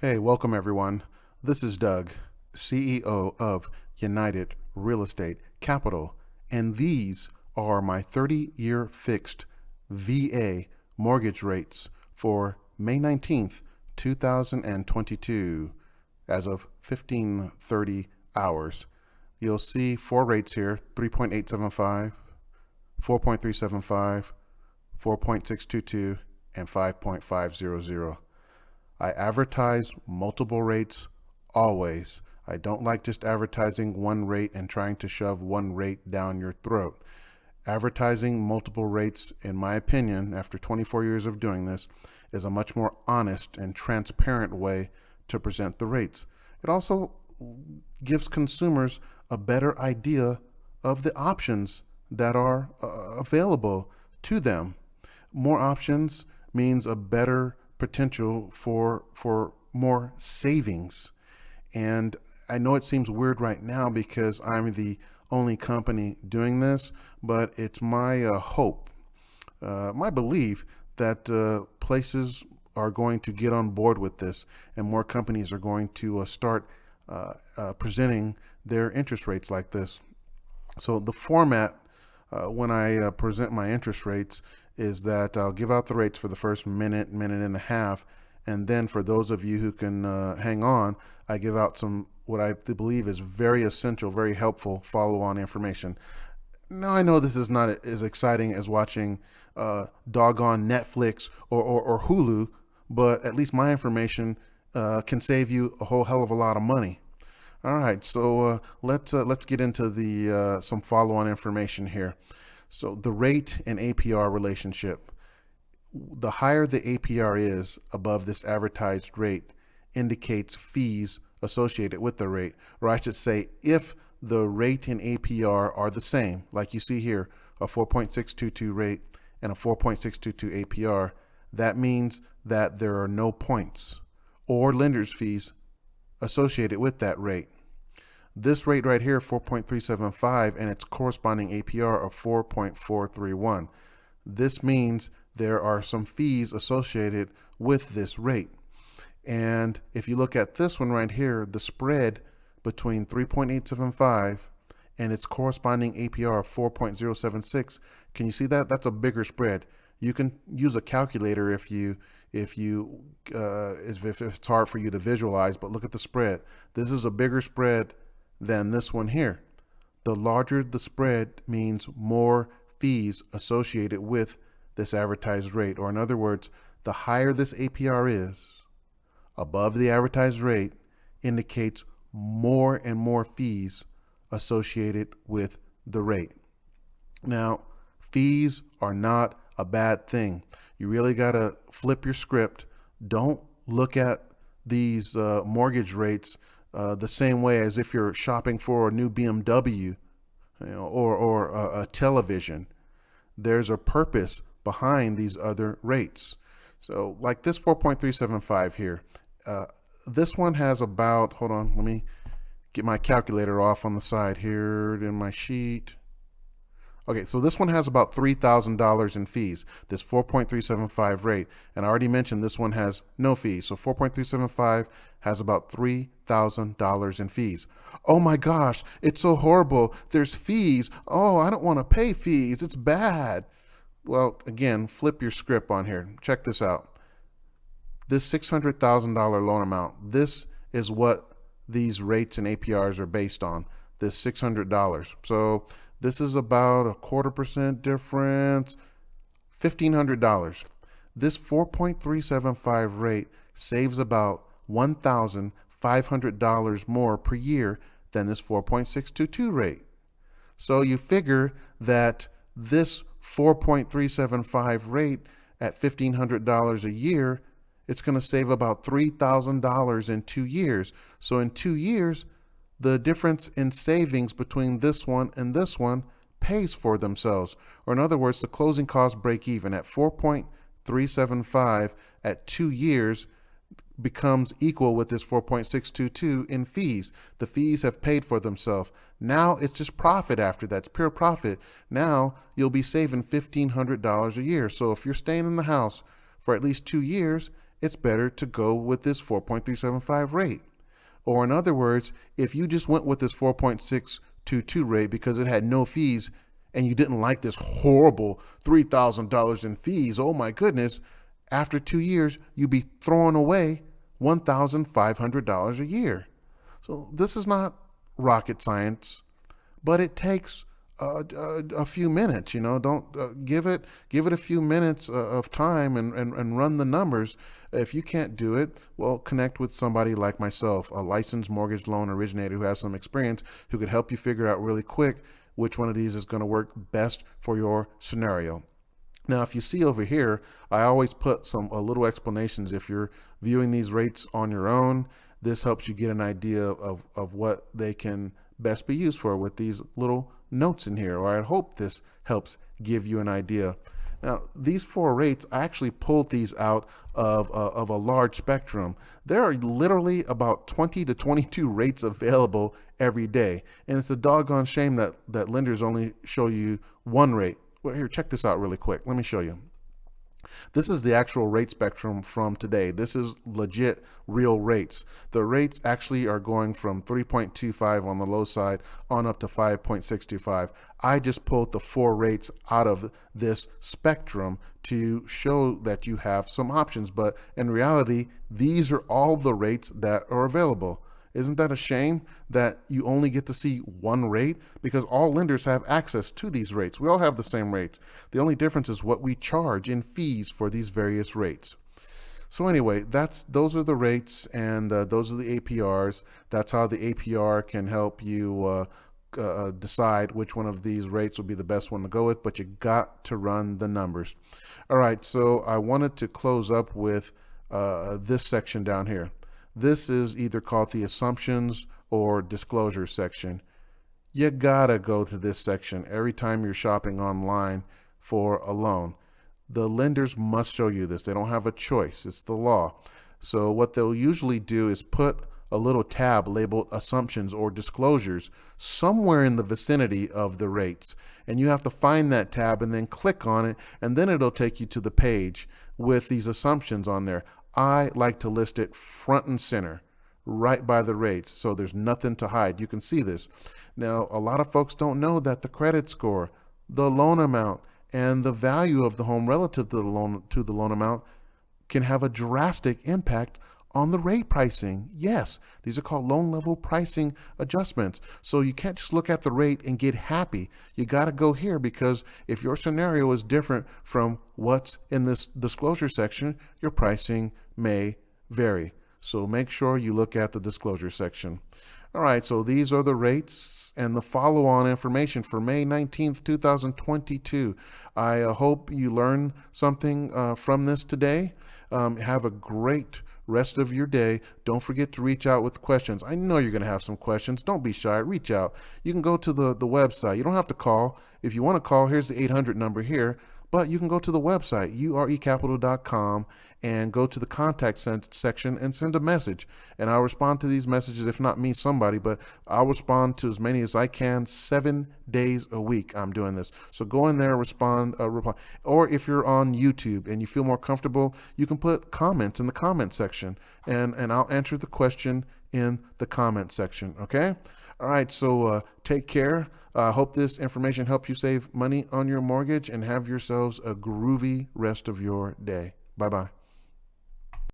Hey, welcome everyone. This is Doug, CEO of United Real Estate Capital, and these are my 30-year fixed VA mortgage rates for May 19th, 2022, as of 15:30 hours. You'll see four rates here: 3.875, 4.375, 4.622, and 5.500. I advertise multiple rates always. I don't like just advertising one rate and trying to shove one rate down your throat. Advertising multiple rates, in my opinion, after 24 years of doing this, is a much more honest and transparent way to present the rates. It also gives consumers a better idea of the options that are available to them. More options means a better potential for more savings. And I know it seems weird right now because I'm the only company doing this, but it's my hope, my belief that places are going to get on board with this, and more companies are going to start presenting their interest rates like this. So the format when I present my interest rates is that I'll give out the rates for the first minute and a half, and then for those of you who can hang on, I give out some what I believe is very essential, very helpful follow-on information. Now, I know this is not as exciting as watching doggone Netflix or Hulu, but at least my information can save you a whole hell of a lot of money. All right, so let's get into the some follow-on information here. So the rate and APR relationship. The higher the APR is above this advertised rate indicates fees associated with the rate, or I should say, if the rate and APR are the same, like you see here, a 4.622 rate and a 4.622 APR, that means that there are no points or lender's fees associated with that rate. This rate right here, 4.375, and its corresponding APR of 4.431. This means there are some fees associated with this rate. And if you look at this one right here, the spread between 3.875 and its corresponding APR of 4.076, can you see that? That's a bigger spread. You can use a calculator if it's hard for you to visualize, but look at the spread. This is a bigger spread than this one here. The larger the spread means more fees associated with this advertised rate, or in other words, the higher this APR is above the advertised rate indicates more and more fees associated with the rate. Now, fees are not a bad thing. You really got to flip your script. Don't look at these mortgage rates the same way as if you're shopping for a new BMW, or a television. There's a purpose behind these other rates. So like this 4.375 here, this one has about, hold on, let me get my calculator off on the side here in my sheet. Okay, so this one has about $3,000 in fees, this 4.375 rate. And I already mentioned this one has no fees. So 4.375 has about $3,000 in fees. Oh my gosh, it's so horrible. There's fees. Oh, I don't want to pay fees. It's bad. Well, again, flip your script on here. Check this out. This $600,000 loan amount, this is what these rates and APRs are based on, this $600. So this is about a 0.25% difference, $1,500. This 4.375 rate saves about $1,500 more per year than this 4.622 rate. So you figure that this 4.375 rate at $1,500 a year, it's going to save about $3,000 in 2 years. So in 2 years, the difference in savings between this one and this one pays for themselves. Or in other words, the closing costs break even at 4.375 at 2 years becomes equal with this 4.622 in fees. The fees have paid for themselves. Now it's just profit after that. It's pure profit. Now you'll be saving $1,500 a year. So if you're staying in the house for at least 2 years it's better to go with this 4.375 rate. Or in other words, if you just went with this 4.622 rate because it had no fees and you didn't like this horrible $3,000 in fees, oh my goodness, after 2 years, you'd be throwing away $1,500 a year. So this is not rocket science, but it takes a few minutes. Don't give it a few minutes of time and run the numbers. If you can't do it, well, connect with somebody like myself, a licensed mortgage loan originator who has some experience, who could help you figure out really quick which one of these is going to work best for your scenario. Now, if you see over here, I always put a little explanations. If you're viewing these rates on your own, this helps you get an idea of what they can best be used for with these little notes in here, or I hope this helps give you an idea. Now, these 4 rates, I actually pulled these out of a large spectrum. There are literally about 20 to 22 rates available every day, and it's a doggone shame that lenders only show you one rate. Well, here, check this out really quick. Let me show you. This is the actual rate spectrum from today. This is legit real rates. The rates actually are going from 3.25 on the low side on up to 5.625. I just pulled the 4 rates out of this spectrum to show that you have some options, but in reality, these are all the rates that are available. Isn't that a shame that you only get to see one rate? Because all lenders have access to these rates. We all have the same rates. The only difference is what we charge in fees for these various rates. So anyway, those are the rates, and those are the APRs. That's how the APR can help you decide which one of these rates will be the best one to go with, but you got to run the numbers. All right, so I wanted to close up with this section down here. This is either called the assumptions or disclosure section. You gotta go to this section every time you're shopping online for a loan. The lenders must show you this. They don't have a choice. It's the law. So what they'll usually do is put a little tab labeled assumptions or disclosures somewhere in the vicinity of the rates. And you have to find that tab and then click on it, and then it'll take you to the page with these assumptions on there. I like to list it front and center, right by the rates, so there's nothing to hide. You can see this. Now, a lot of folks don't know that the credit score, the loan amount, and the value of the home relative to the loan amount can have a drastic impact on the rate pricing. Yes, these are called loan level pricing adjustments. So you can't just look at the rate and get happy. You got to go here, because if your scenario is different from what's in this disclosure section, your pricing may vary. So make sure you look at the disclosure section. All right, so these are the rates and the follow-on information for May 19th, 2022. I hope you learned something from this today. Have a great rest of your day. Don't forget to reach out with questions. I know you're going to have some questions. Don't be shy. Reach out. You can go to the website. You don't have to call. If you want to call, here's the 800 number here. But you can go to the website, urecapital.com, and go to the contact section and send a message. And I'll respond to these messages, if not me, somebody, but I'll respond to as many as I can 7 days a week. I'm doing this. So go in there, reply. Or if you're on YouTube and you feel more comfortable, you can put comments in the comment section, and I'll answer the question in the comment section. Okay? All right, so take care. I hope this information helped you save money on your mortgage, and have yourselves a groovy rest of your day. Bye-bye.